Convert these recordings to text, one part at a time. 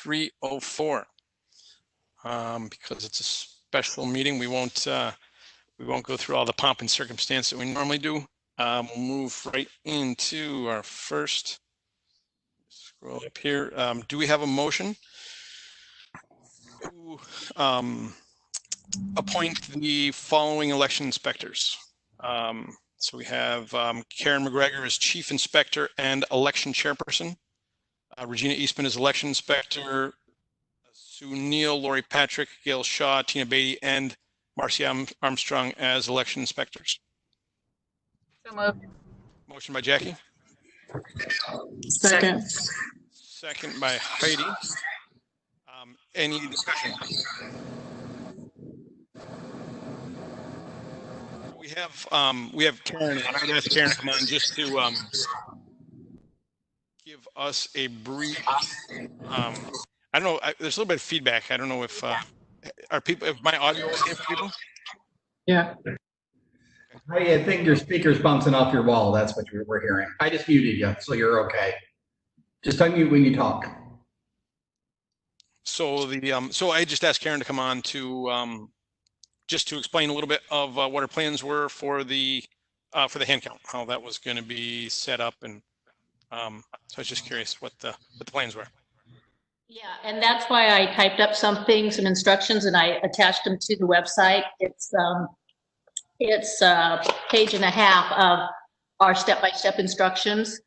3:04. Because it's a special meeting, we won't go through all the pomp and circumstance that we normally do. We'll move right into our first. Scroll up here. Do we have a motion to appoint the following election inspectors? So we have Karen McGregor as Chief Inspector and Election Chairperson. Regina Eastman as Election Inspector. Sue Neal, Lori Patrick, Gail Shaw, Tina Beatty, and Marcy Armstrong as Election Inspectors. So moved. Motion by Jackie. Second. Second by Heidi. Any discussion? We have Karen. I'd ask Karen to come on just to give us a brief. I don't know. There's a little bit of feedback. I don't know if if my audio is okay for people. Yeah. I think your speaker's bouncing off your wall. That's what we're hearing. I just muted you, so you're okay. Just unmute when you talk. So so I just asked Karen to come on to just to explain a little bit of what her plans were for the hand count, how that was going to be set up, and so I was just curious what the plans were. Yeah, and that's why I typed up some instructions, and I attached them to the website. It's a page and a half of our step-by-step instructions.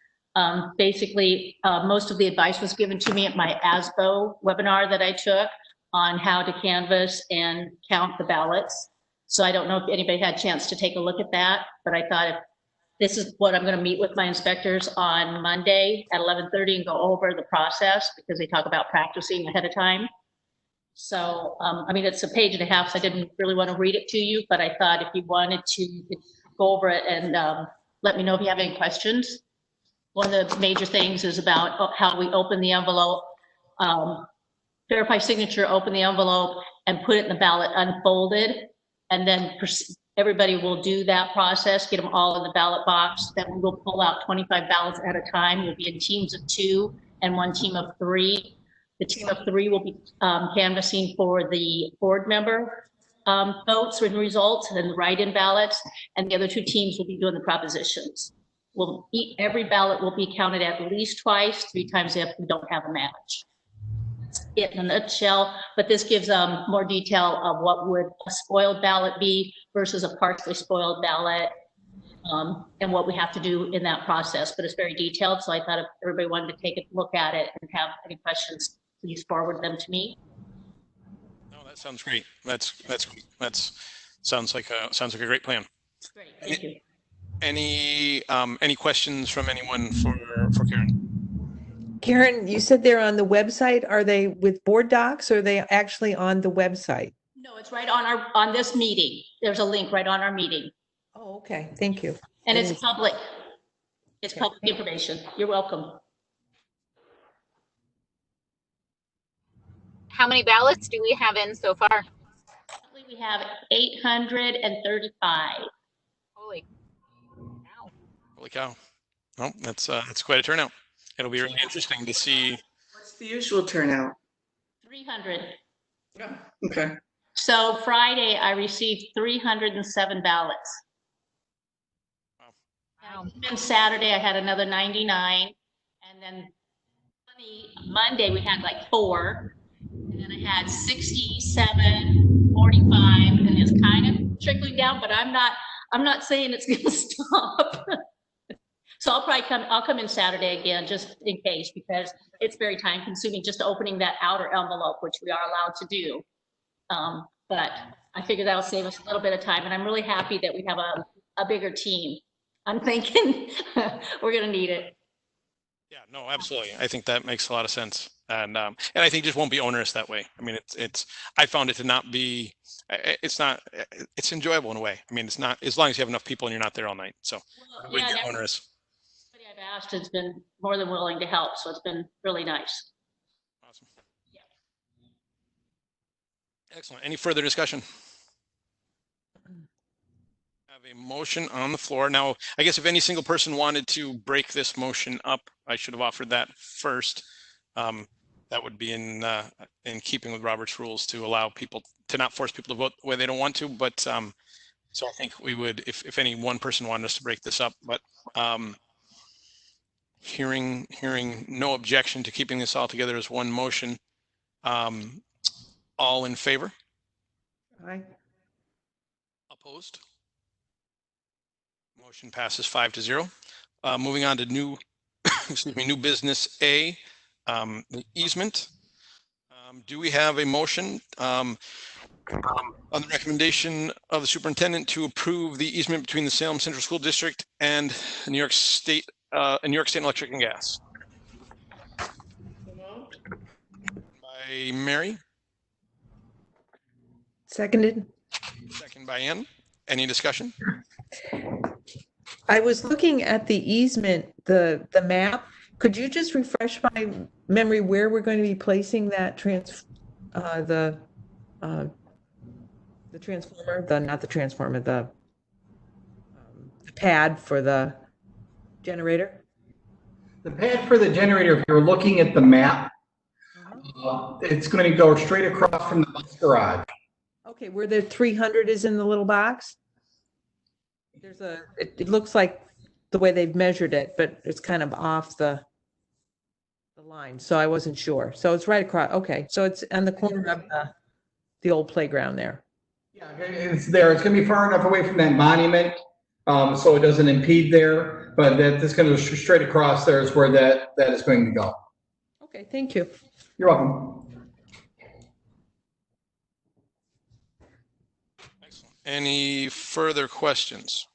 Basically, most of the advice was given to me at my ASBO webinar that I took on how to canvass and count the ballots. So I don't know if anybody had a chance to take a look at that, but I thought if this is what I'm going to meet with my inspectors on Monday at 11:30 and go over the process, because they talk about practicing ahead of time. So, I mean, it's a page and a half, so I didn't really want to read it to you, but I thought if you wanted to, you could go over it and let me know if you have any questions. One of the major things is about how we open the envelope, verify signature, open the envelope, and put it in the ballot unfolded. And then everybody will do that process, get them all in the ballot box. Then we will pull out 25 ballots at a time. We'll be in teams of 2 and 1 team of 3. The team of 3 will be canvassing for the board member votes and results and the write-in ballots, and the other 2 teams will be doing the propositions. Every ballot will be counted at least twice, 3 times if we don't have a match. It in a nutshell, but this gives more detail of what would a spoiled ballot be versus a partially spoiled ballot, and what we have to do in that process. But it's very detailed, so I thought if everybody wanted to take a look at it and have any questions, please forward them to me. No, that sounds great. That's sounds like a great plan. Great, thank you. Any questions from anyone for Karen? Karen, you said they're on the website. Are they with board docs, or are they actually on the website? No, it's right on this meeting. There's a link right on our meeting. Oh, okay. Thank you. And it's public. It's public information. You're welcome. How many ballots do we have in so far? We have 835. Holy cow. Holy cow. Well, that's quite a turnout. It'll be really interesting to see. What's the usual turnout? 300. Yeah. Okay. So Friday, I received 307 ballots. Wow. And Saturday, I had another 99. And then Monday, we had like 4. And then I had 67, 45, and it's kind of trickling down, but I'm not saying it's going to stop. So I'll come in Saturday again, just in case, because it's very time consuming just opening that outer envelope, which we are allowed to do. But I figured that'll save us a little bit of time, and I'm really happy that we have a bigger team. I'm thinking we're going to need it. Yeah, no, absolutely. I think that makes a lot of sense. And I think it just won't be onerous that way. I mean, I found it to not be, it's enjoyable in a way. I mean, it's not, as long as you have enough people and you're not there all night. So it wouldn't get onerous. Everybody I've asked has been more than willing to help. So it's been really nice. Awesome. Yeah. Excellent. Any further discussion? Have a motion on the floor. Now, I guess if any single person wanted to break this motion up, I should have offered that first. that would be in keeping with Robert's rules to allow people to not force people to vote the way they don't want to. But so I think we would, if any one person wanted us to break this up, but hearing no objection to keeping this all together as one motion, all in favor? Aye. Opposed? Motion passes 5-0. Moving on to new, excuse me, new business A, the easement. Do we have a motion on the recommendation of the superintendent to approve the easement between the Salem Central School District and New York State Electric and Gas? By Mary, Seconded. second by Ann. Any discussion? I was looking at the easement, the map. Could you just refresh my memory where we're going to be placing that the transformer, not the transformer, the pad for the generator? The pad for the generator, if you're looking at the map, it's going to go straight across from the bus garage. Okay, where the 300 is in the little box? There's it looks like the way they've measured it, but it's kind of off the line, so I wasn't sure. So it's right across, okay, so it's on the corner of the old playground there. Yeah, it's there. It's going to be far enough away from that monument, so it doesn't impede there, but that's going to go straight across there is where that is going to go. Okay, thank you. You're welcome. Excellent. Any further questions?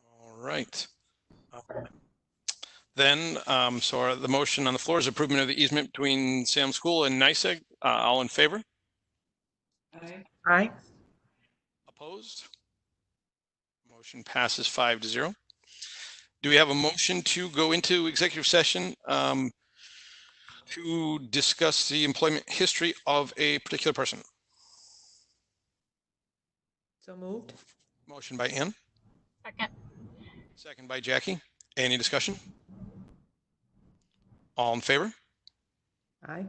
All right. Then, so the motion on the floor is approval of the easement between Salem School and NYSEG. All in favor? Aye. Opposed? Motion passes 5-0. Do we have a motion to go into executive session to discuss the employment history of a particular person? So moved. Motion by Ann, Second. second by Jackie. Any discussion? All in favor? Aye.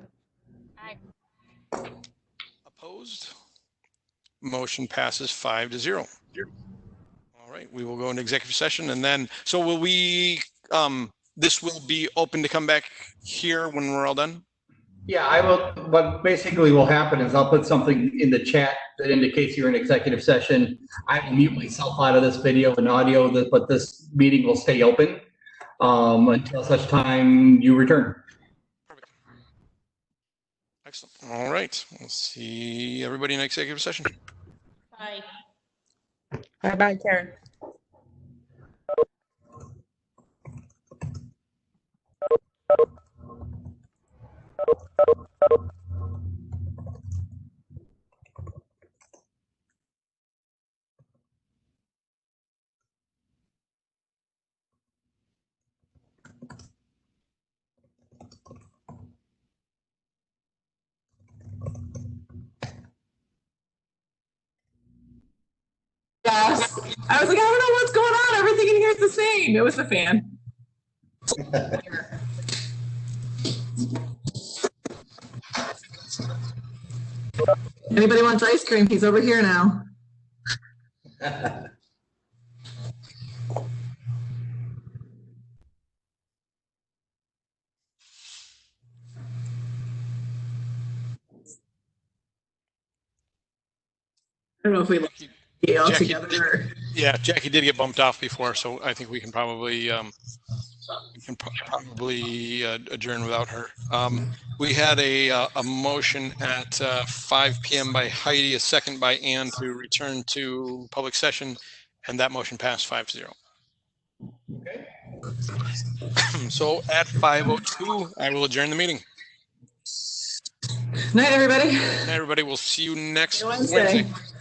Aye. Opposed? Motion passes 5-0. All right, we will go into executive session and then, so will we, this will be open to come back here when we're all done? Yeah, I will. What basically will happen is I'll put something in the chat that indicates you're in executive session. I will mute myself out of this video and audio, but this meeting will stay open until such time you return. Perfect. Excellent. All right, we'll see everybody in executive session. Bye. Bye-bye, Karen. Yes. I was like, I don't know what's going on. Everything in here is the same. It was the fan. Anybody wants ice cream? He's over here now. I don't know if we left it all Jackie, together. yeah, Jackie did get bumped off before, so I think we can probably adjourn without her. We had a motion at 5 p.m. by Heidi, a second by Ann to return to public session, and that motion passed 5-0. Okay. So at 5:02, I will adjourn the meeting. Night, everybody. Everybody, we'll see you next Wednesday. Wednesday.